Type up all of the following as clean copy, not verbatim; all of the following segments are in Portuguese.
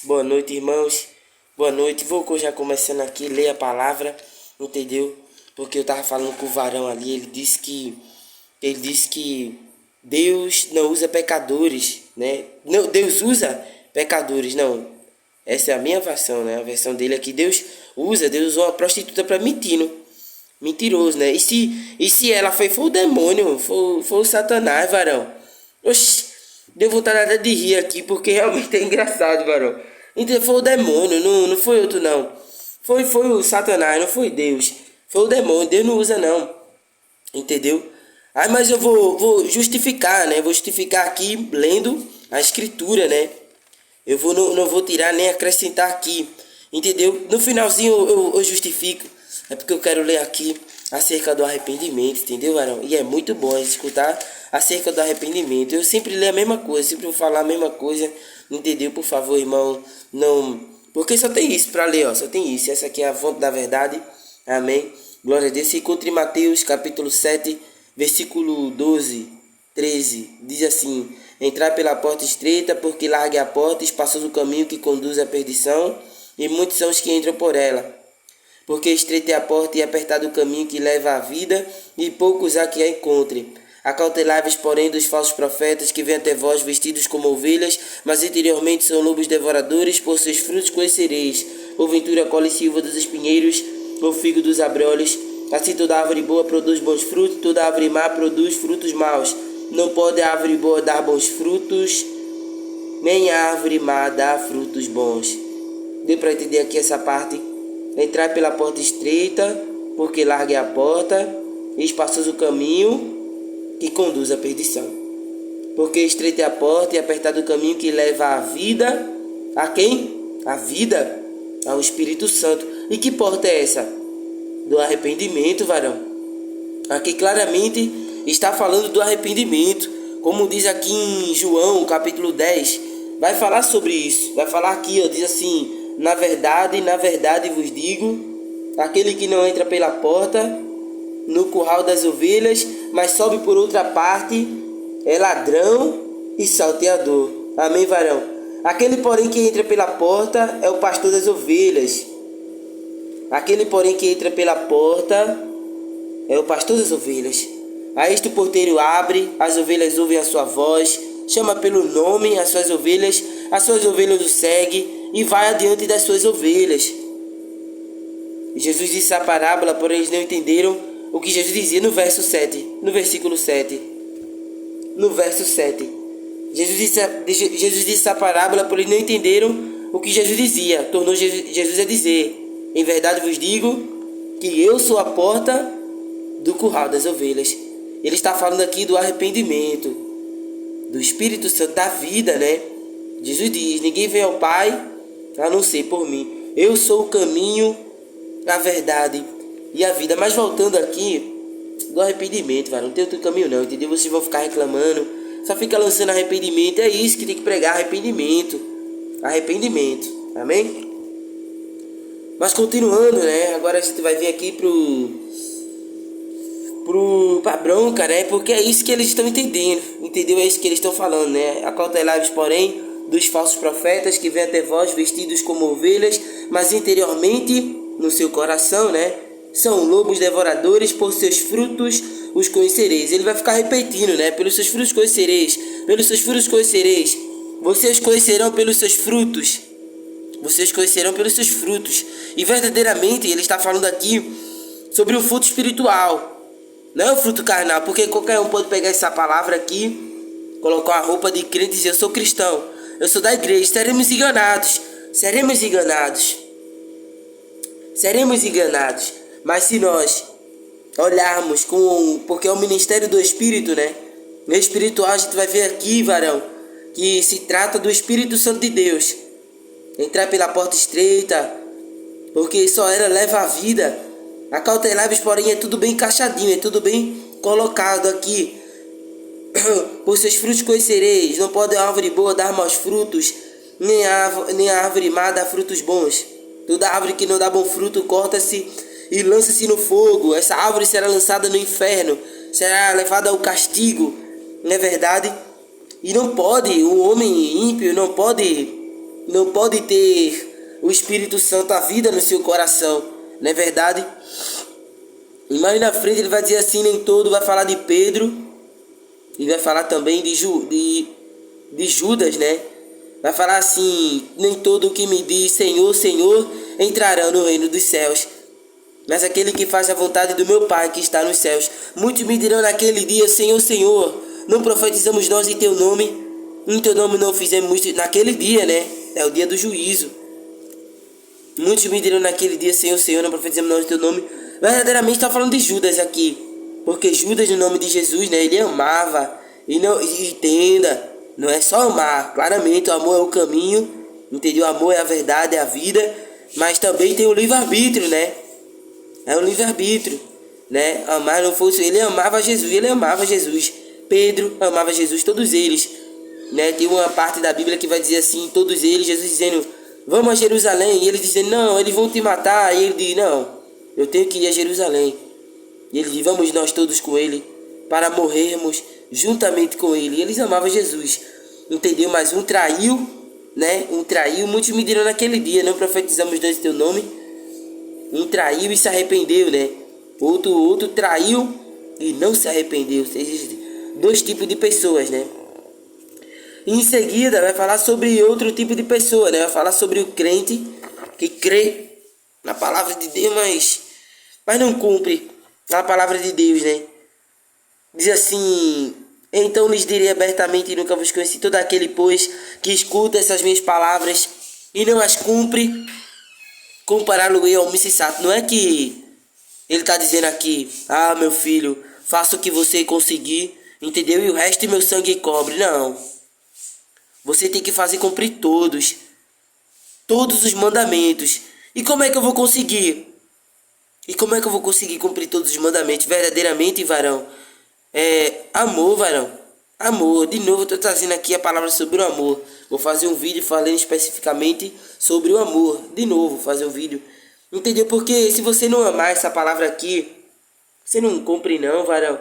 Boa noite, irmãos. Boa noite. Vou já começando aqui, ler a palavra, entendeu? Porque eu tava falando com o varão ali, ele disse que Deus não usa pecadores, né? Não, Deus usa pecadores, não. Essa é a minha versão, né? A versão dele é que Deus usou uma prostituta para mentiroso, né? E se ela foi o demônio, foi o Satanás, varão. Oxi, deu vontade até de rir aqui, porque realmente é engraçado, varão. Então foi o demônio, não foi outro não. Foi o Satanás, não foi Deus. Foi o demônio, Deus não usa não. Entendeu? Ah, mas eu vou justificar, né? Vou justificar aqui lendo a escritura, né? Não vou tirar nem acrescentar aqui. Entendeu? No finalzinho eu justifico. É porque eu quero ler aqui acerca do arrependimento, entendeu, varão? E é muito bom escutar acerca do arrependimento. Eu sempre leio a mesma coisa, sempre vou falar a mesma coisa, entendeu? Por favor, irmão, não... Porque só tem isso para ler, ó, só tem isso. Essa aqui é a fonte da verdade, amém? Glória a Deus. Se encontra em Mateus, capítulo 7, versículo 12, 13. Diz assim: entrar pela porta estreita, porque larga é a porta, e espaçoso o caminho que conduz à perdição, e muitos são os que entram por ela. Porque estreita é a porta e apertado o caminho que leva à vida, e poucos há que a encontrem. Acautelai-vos, porém, dos falsos profetas que vêm até vós vestidos como ovelhas, mas interiormente são lobos devoradores. Por seus frutos conhecereis. Porventura colhe-se uva dos espinheiros, ou figo dos abrolhos. Assim toda árvore boa produz bons frutos, toda árvore má produz frutos maus. Não pode a árvore boa dar bons frutos, nem a árvore má dar frutos bons. Deu para entender aqui essa parte? Entrar pela porta estreita, porque larga é a porta, e espaçoso o caminho que conduz à perdição. Porque estreita é a porta e apertado o caminho que leva à vida. A quem? A vida, ao Espírito Santo. E que porta é essa? Do arrependimento, varão. Aqui claramente está falando do arrependimento. Como diz aqui em João, capítulo 10. Vai falar sobre isso. Vai falar aqui, ó, diz assim: na verdade vos digo, aquele que não entra pela porta no curral das ovelhas, mas sobe por outra parte, é ladrão e salteador. Amém, varão? Aquele, porém, que entra pela porta é o pastor das ovelhas. Aquele, porém, que entra pela porta é o pastor das ovelhas. A este o porteiro abre, as ovelhas ouvem a sua voz, chama pelo nome as suas ovelhas o seguem e vai adiante das suas ovelhas. Jesus disse a parábola, porém eles não entenderam o que Jesus dizia no verso 7, no versículo 7. No verso 7. Jesus disse a parábola, porém eles não entenderam o que Jesus dizia. Tornou Jesus a dizer: em verdade vos digo que eu sou a porta do curral das ovelhas. Ele está falando aqui do arrependimento, do Espírito Santo, da vida, né? Jesus diz: ninguém vem ao Pai a não ser por mim. Eu sou o caminho, a verdade e a vida. Mas voltando aqui do arrependimento, não tem outro caminho não, entendeu? Vocês vão ficar reclamando, só fica lançando arrependimento. É isso que tem que pregar: arrependimento. Arrependimento, amém? Mas continuando, né? Agora a gente vai vir aqui pra bronca, né? Porque é isso que eles estão entendendo, entendeu? É isso que eles estão falando, né? Acautelai-vos, porém, dos falsos profetas que vêm até vós vestidos como ovelhas, mas interiormente, no seu coração, né, são lobos devoradores. Por seus frutos os conhecereis. Ele vai ficar repetindo, né? Pelos seus frutos conhecereis. Pelos seus frutos conhecereis. Vocês conhecerão pelos seus frutos. Vocês conhecerão pelos seus frutos. E verdadeiramente ele está falando aqui sobre o fruto espiritual, não é o fruto carnal. Porque qualquer um pode pegar essa palavra aqui, colocar a roupa de crente e dizer: eu sou cristão, eu sou da igreja. Seremos enganados. Seremos enganados. Seremos enganados. Mas se nós olharmos porque é o ministério do Espírito, né? No espiritual a gente vai ver aqui, varão, que se trata do Espírito Santo de Deus. Entrar pela porta estreita, porque só ela leva a vida. Acautelai-vos, porém, é tudo bem encaixadinho, é tudo bem colocado aqui. Por seus frutos conhecereis. Não pode a árvore boa dar maus frutos, nem a árvore má dar frutos bons. Toda árvore que não dá bom fruto corta-se e lança-se no fogo. Essa árvore será lançada no inferno, será levada ao castigo, não é verdade? E não pode, o homem ímpio não pode não pode ter o Espírito Santo, a vida no seu coração, não é verdade? E mais na frente ele vai dizer assim, nem todo, vai falar de Pedro, e vai falar também de Judas, né? Vai falar assim, nem todo o que me diz Senhor, Senhor, entrará no reino dos céus, mas aquele que faz a vontade do meu Pai que está nos céus. Muitos me dirão naquele dia, Senhor, Senhor, não profetizamos nós em teu nome não fizemos isso. Naquele dia, né? É o dia do juízo. Muitos me dirão naquele dia, Senhor, Senhor, não profetizamos nós em teu nome. Verdadeiramente está falando de Judas aqui, porque Judas, no nome de Jesus, né? Ele amava, e não, e entenda, não é só amar. Claramente o amor é o caminho, entendeu? O amor é a verdade, é a vida, mas também tem o livre-arbítrio, né? É o livre-arbítrio, né? Amar não fosse... Ele amava Jesus. Pedro amava Jesus, todos eles, né? Tem uma parte da Bíblia que vai dizer assim, todos eles, Jesus dizendo, vamos a Jerusalém. E eles dizendo, não, eles vão te matar. E ele diz, não, eu tenho que ir a Jerusalém. E ele diz, vamos nós todos com ele, para morrermos juntamente com ele. E eles amavam Jesus, entendeu? Mas um traiu, né? Um traiu, muitos me dirão naquele dia, não profetizamos nós em teu nome. Um traiu e se arrependeu, né? Outro traiu e não se arrependeu. Existem dois tipos de pessoas, né? E em seguida vai falar sobre outro tipo de pessoa, né? Vai falar sobre o crente que crê na palavra de Deus, mas não cumpre a palavra de Deus, né? Diz assim, então lhes direi abertamente e nunca vos conheci, todo aquele, pois, que escuta essas minhas palavras e não as cumpre, compará-lo-ei ao homem insensato. Não é que ele está dizendo aqui, ah, meu filho, faça o que você conseguir, entendeu? E o resto de meu sangue cobre. Não. Você tem que fazer cumprir todos os mandamentos. E como é que eu vou conseguir? E como é que eu vou conseguir cumprir todos os mandamentos verdadeiramente, varão? Amor, varão. Amor. De novo, eu estou trazendo aqui a palavra sobre o amor. Vou fazer um vídeo falando especificamente sobre o amor. De novo, fazer um vídeo. Entendeu? Porque se você não amar essa palavra aqui, você não cumpre não, varão.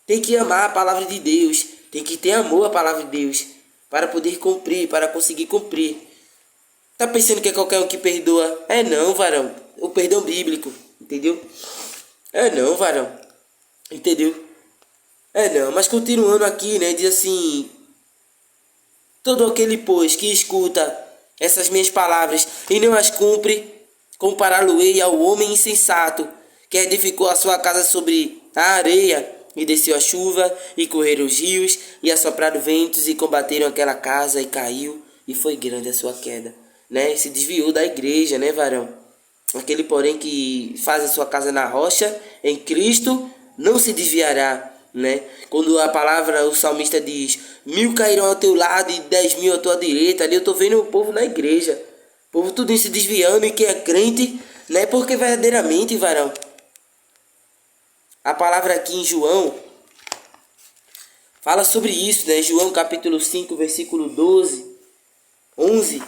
Tem que amar a palavra de Deus. Tem que ter amor à palavra de Deus. Para poder cumprir, para conseguir cumprir. Tá pensando que é qualquer um que perdoa? É não, varão. O perdão bíblico. Entendeu? É não, varão. Entendeu? É não. Mas continuando aqui, né? Diz assim, todo aquele, pois, que escuta essas minhas palavras e não as cumpre, compará-lo-ei ao homem insensato, que edificou a sua casa sobre a areia, e desceu a chuva, e correram os rios, e assopraram ventos, e combateram aquela casa, e caiu, e foi grande a sua queda. Né? Se desviou da igreja, né, varão? Aquele, porém, que faz a sua casa na rocha, em Cristo, não se desviará, né? Quando a palavra, o salmista diz, 1000 cairão ao teu lado e 10.000 à tua direita, ali eu estou vendo o povo na igreja, o povo tudo se desviando, e quem é crente, né? Porque verdadeiramente, varão, a palavra aqui em João fala sobre isso, né? João capítulo 5, versículo 11,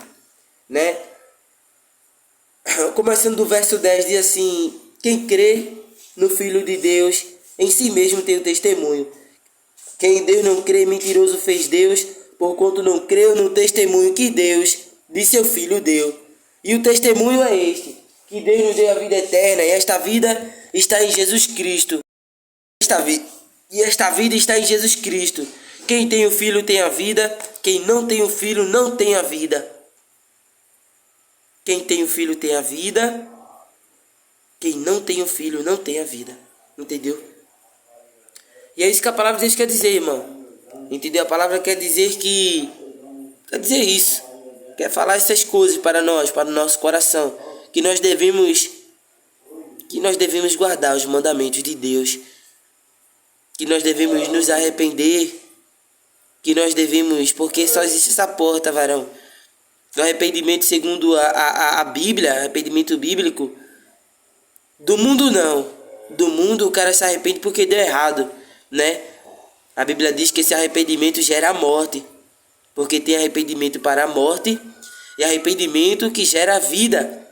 né? Começando do verso 10, diz assim, quem crê no Filho de Deus, em si mesmo tem o testemunho. Quem em Deus não crê, mentiroso fez Deus, porquanto não creu no testemunho que Deus de seu Filho deu. E o testemunho é este, que Deus nos deu a vida eterna, e esta vida está em Jesus Cristo. Esta vida está em Jesus Cristo. Quem tem o Filho tem a vida, quem não tem o Filho não tem a vida. Quem tem o Filho tem a vida, quem não tem o Filho não tem a vida. Entendeu? E é isso que a palavra de Deus quer dizer, irmão. Entendeu? A palavra quer dizer que... Quer dizer isso. Quer falar essas coisas para nós, para o nosso coração. Que nós devemos guardar os mandamentos de Deus. Que nós devemos nos arrepender. Que nós devemos... Porque só existe essa porta, varão. Do arrependimento segundo a Bíblia, arrependimento bíblico. Do mundo não. Do mundo o cara se arrepende porque deu errado, né? A Bíblia diz que esse arrependimento gera a morte. Porque tem arrependimento para a morte e arrependimento que gera a vida.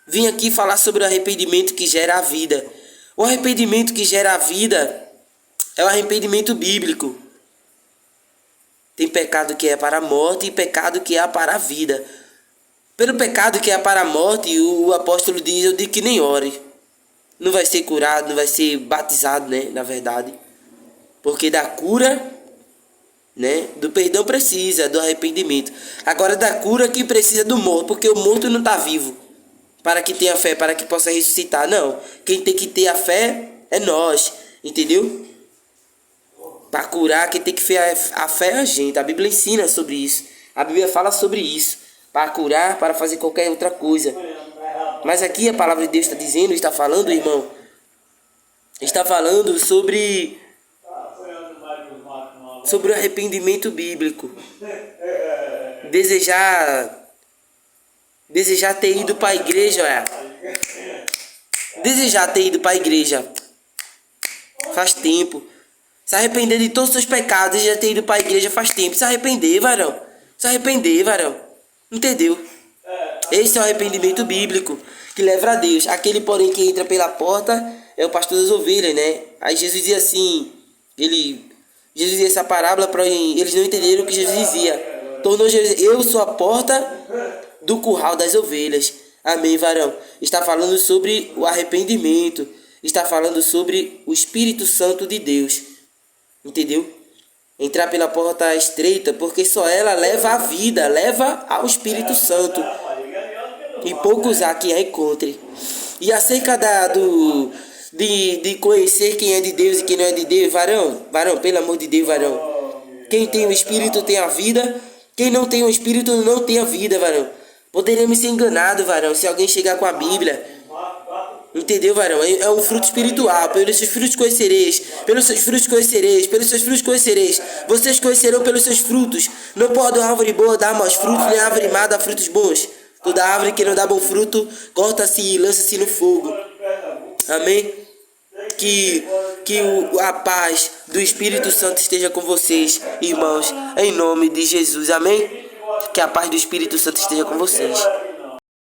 Vim aqui falar sobre o arrependimento que gera a vida. O arrependimento que gera a vida é o arrependimento bíblico. Tem pecado que é para a morte e pecado que é para a vida. Pelo pecado que é para a morte, o apóstolo diz, eu digo que nem ore. Não vai ser curado, não vai ser batizado, né? Na verdade. Porque da cura, né? Do perdão precisa, do arrependimento. Agora da cura que precisa do morto, porque o morto não está vivo. Para que tenha fé, para que possa ressuscitar. Não. Quem tem que ter a fé é nós. Entendeu? Para curar, quem tem que ter a fé é a gente. A Bíblia ensina sobre isso. A Bíblia fala sobre isso. Para curar, para fazer qualquer outra coisa. Mas aqui a palavra de Deus está dizendo, está falando, irmão. Está falando sobre o arrependimento bíblico. Desejar ter ido para a igreja, Desejar ter ido para a igreja. Faz tempo. Se arrepender de todos os seus pecados, já ter ido para a igreja faz tempo. Se arrepender, varão. Se arrepender, varão. Entendeu? Esse é o arrependimento bíblico que leva a Deus. Aquele, porém, que entra pela porta é o pastor das ovelhas, né? Aí Jesus dizia assim, Jesus dizia essa parábola para eles não entenderam o que Jesus dizia. Tornou Jesus, eu sou a porta do curral das ovelhas. Amém, varão? Está falando sobre o arrependimento. Está falando sobre o Espírito Santo de Deus. Entendeu? Entrar pela porta estreita, porque só ela leva a vida, leva ao Espírito Santo. E poucos há que a encontrem. E acerca de conhecer quem é de Deus e quem não é de Deus, varão, pelo amor de Deus, varão. Quem tem o Espírito tem a vida. Quem não tem o Espírito não tem a vida, varão. Poderíamos ser enganados, varão, se alguém chegar com a Bíblia. Entendeu, varão? É um fruto espiritual. Pelos seus frutos conhecereis. Pelos seus frutos conhecereis. Pelos seus frutos conhecereis. Vocês conhecerão pelos seus frutos. Não pode uma árvore boa dar maus frutos, nem a árvore má dar frutos bons. Toda árvore que não dá bom fruto, corta-se e lança-se no fogo. Amém? Que a paz do Espírito Santo esteja com vocês, irmãos, em nome de Jesus. Amém? Que a paz do Espírito Santo esteja com vocês.